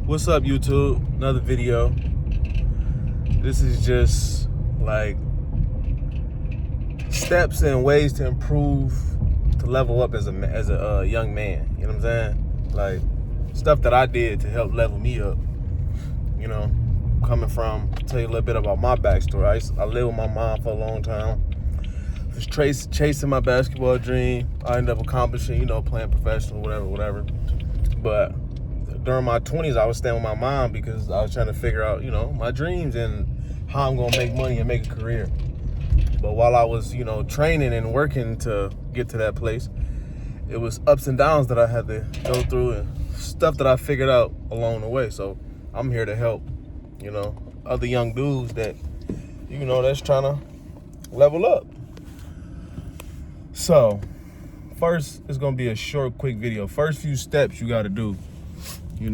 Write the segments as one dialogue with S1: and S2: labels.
S1: What's up, YouTube? Another video. This is just like steps and ways to improve, to level up as a young man. You know what I'm saying? Like stuff that I did to help level me up. You know, coming from, tell you a little bit about my backstory. I lived with my mom for a long time. Was chasing my basketball dream. I ended up accomplishing, playing professional, whatever. But during my 20s, I was staying with my mom because I was trying to figure out, my dreams and how I'm gonna make money and make a career. But while I was, training and working to get to that place, it was ups and downs that I had to go through and stuff that I figured out along the way. So I'm here to help, other young dudes that, that's trying to level up. So first, it's gonna be a short, quick video. First few steps you gotta do. You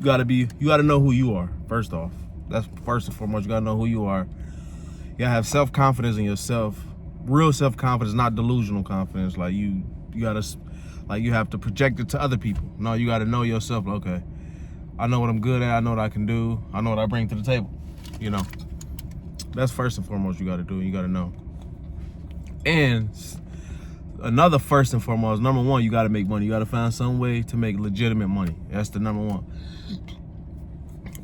S1: gotta know who you are, first off. That's first and foremost. You gotta know who you are. You gotta have self-confidence in yourself. Real self-confidence, not delusional confidence. Like you have to project it to other people. No, you gotta know yourself. Okay, I know what I'm good at. I know what I can do. I know what I bring to the table. That's first and foremost you gotta do. You gotta know. And another first and foremost, number one, you got to make money. You got to find some way to make legitimate money. That's the number one.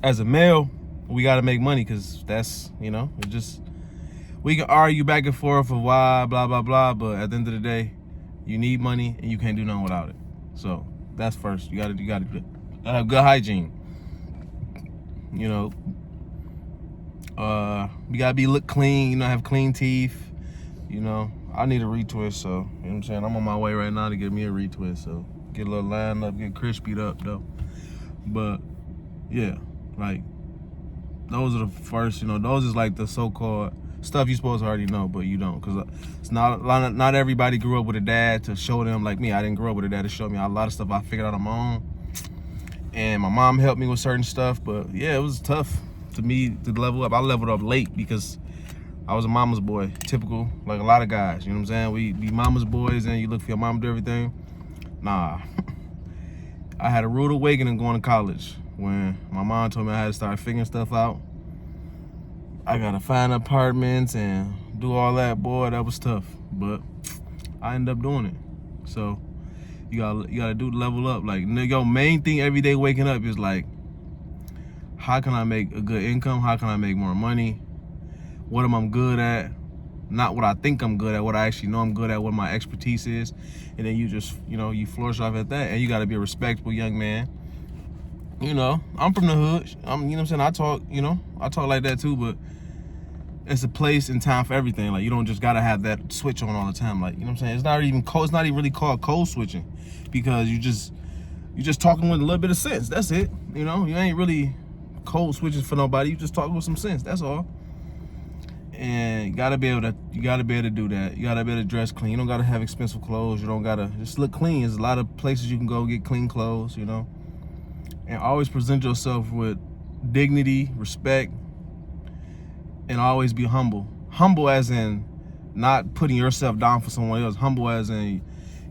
S1: As a male, we got to make money because that's, we can argue back and forth of why, blah, blah, blah. But at the end of the day, you need money and you can't do nothing without it. So that's first. You got to have good hygiene. You got to look clean, have clean teeth. I need a retwist, so, you know what I'm saying? I'm on my way right now to get me a retwist, so get a little line up, get crispied up, though. But, yeah, like, those are the first, those is like the so-called stuff you're supposed to already know, but you don't, because it's not everybody grew up with a dad to show them, like me. I didn't grow up with a dad to show me a lot of stuff I figured out on my own, and my mom helped me with certain stuff, but, yeah, it was tough to me to level up. I leveled up late because I was a mama's boy, typical, like a lot of guys, you know what I'm saying? We be mama's boys and you look for your mom to do everything. Nah, I had a rude awakening going to college when my mom told me I had to start figuring stuff out. I gotta find apartments and do all that, boy, that was tough, but I ended up doing it. So you gotta do level up. Like, your main thing every day waking up is like, how can I make a good income? How can I make more money? What am I good at? Not what I think I'm good at, what I actually know I'm good at, what my expertise is. And then you just, you flourish off at that. And you got to be a respectable young man. I'm from the hood. I'm saying? I talk like that too, but it's a place and time for everything. Like, you don't just got to have that switch on all the time. Like, I'm saying? It's not even really called code switching, because you just talking with a little bit of sense. That's it. You ain't really code switching for nobody. You just talking with some sense. That's all. And you gotta be able to do that. You gotta be able to dress clean. You don't gotta have expensive clothes. You don't gotta just look clean. There's a lot of places you can go get clean clothes, and always present yourself with dignity, respect, and always be humble. Humble as in not putting yourself down for someone else. Humble as in,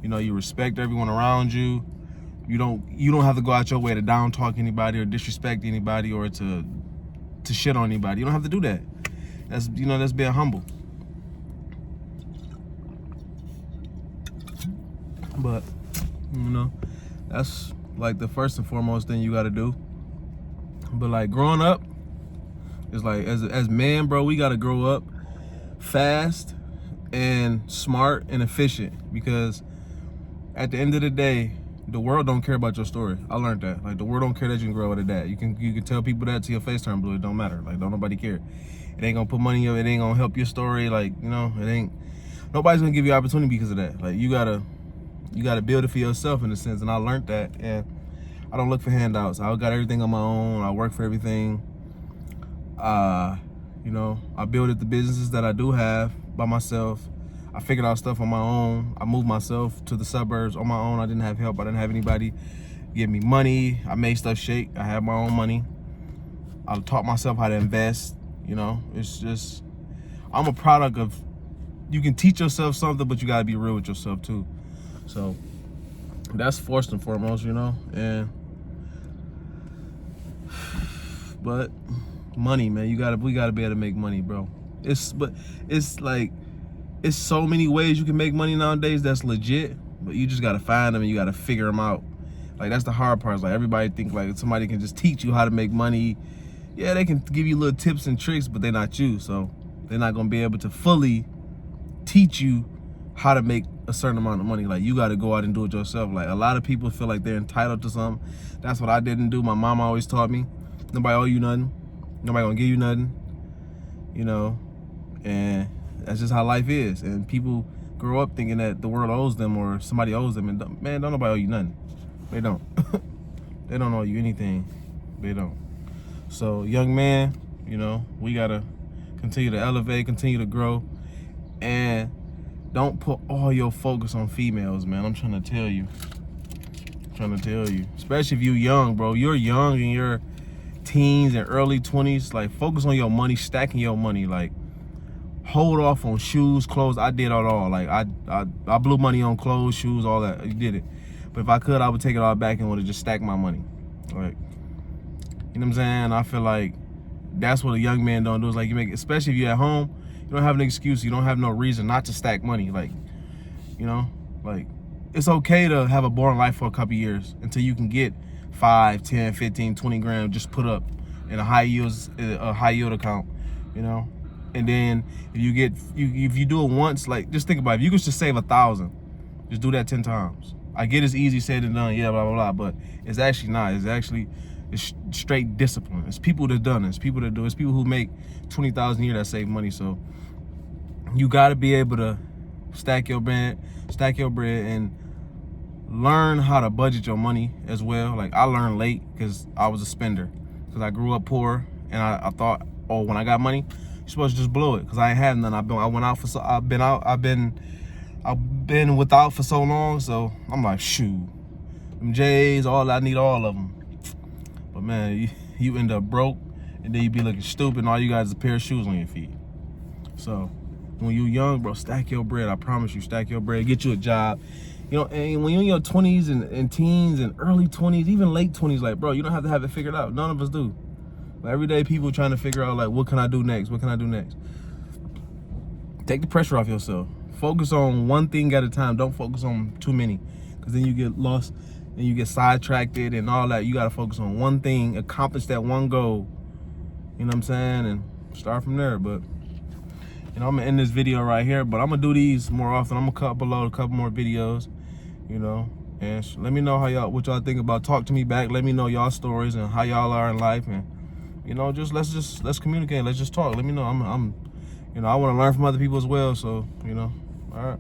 S1: you respect everyone around you. You don't have to go out your way to down talk anybody or disrespect anybody or to shit on anybody. You don't have to do that. That's being humble. But that's like the first and foremost thing you got to do. But like growing up, it's like as men, bro, we got to grow up fast and smart and efficient, because at the end of the day, the world don't care about your story. I learned that. Like, the world don't care that you can grow up with a dad. You can tell people that till your face turn blue. It don't matter. Like, don't nobody care. It ain't gonna put money in you. It ain't gonna help your story. Like, it ain't. Nobody's gonna give you opportunity because of that. Like, you gotta build it for yourself in a sense. And I learned that. And I don't look for handouts. I got everything on my own. I work for everything. I built the businesses that I do have by myself. I figured out stuff on my own. I moved myself to the suburbs on my own. I didn't have help. I didn't have anybody give me money. I made stuff shake. I had my own money. I taught myself how to invest. It's just, I'm a product of, you can teach yourself something, but you gotta be real with yourself too. So that's first and foremost, and But money, man, we gotta be able to make money, bro. It's like, it's so many ways you can make money nowadays that's legit, but you just gotta find them and you gotta figure them out. Like, that's the hard part. It's like, everybody think like somebody can just teach you how to make money. Yeah, they can give you little tips and tricks, but they're not you, so they're not gonna be able to fully teach you how to make a certain amount of money. Like, you got to go out and do it yourself. Like, a lot of people feel like they're entitled to something. That's what I didn't do. My mom always taught me, nobody owe you nothing, nobody gonna give you nothing, you know. And that's just how life is. And people grow up thinking that the world owes them or somebody owes them, and man, don't nobody owe you nothing. They don't. They don't owe you anything. They don't. So, young man, you know, we gotta continue to elevate, continue to grow, and don't put all your focus on females, man. I'm trying to tell you. Especially if you're young, bro. You're young in your teens and early 20s. Like, focus on your money, stacking your money. Like, hold off on shoes, clothes. I did it all. Like, I blew money on clothes, shoes, all that. You did it. But if I could, I would take it all back and would have just stacked my money. Like, you know what I'm saying? I feel like that's what a young man don't do. Is like, you make, especially if you're at home, you don't have an excuse. You don't have no reason not to stack money. Like, you know, like, it's okay to have a boring life for a couple years until you can get 5, 10, 15, 20 grand just put up in a high yield account, you know. And then if you do it once, like, just think about it. If you could just save 1,000, just do that 10 times. I get it's easy said and done, yeah, blah, blah, blah, but it's actually not. It's straight discipline. It's people that done it. It's people that do it. It's people who make 20,000 a year that save money. So you got to be able to stack your bread, and learn how to budget your money as well. Like, I learned late because I was a spender. Because I grew up poor, and I thought, oh, when I got money, you're supposed to just blow it. Because I ain't had none. I've been without for so long. So I'm like, shoot, them J's, I need all of them. But man, you end up broke, and then you be looking stupid, and all you got is a pair of shoes on your feet. So when you young, bro, stack your bread. I promise you, stack your bread. Get you a job. You know, and when you're in your 20s and teens and early 20s, even late 20s, like, bro, you don't have to have it figured out. None of us do. But every day, people trying to figure out, like, what can I do next? What can I do next? Take the pressure off yourself. Focus on one thing at a time. Don't focus on too many, because then you get lost and you get sidetracked and all that. You got to focus on one thing, accomplish that one goal. You know what I'm saying? And start from there. But, you know, I'm gonna end this video right here, but I'm gonna do these more often. I'm gonna upload a couple more videos, you know, and let me know what y'all think about. Talk to me back. Let me know y'all stories and how y'all are in life, and, you know, let's communicate. Let's just talk. Let me know. You know, I want to learn from other people as well. So, you know, all right.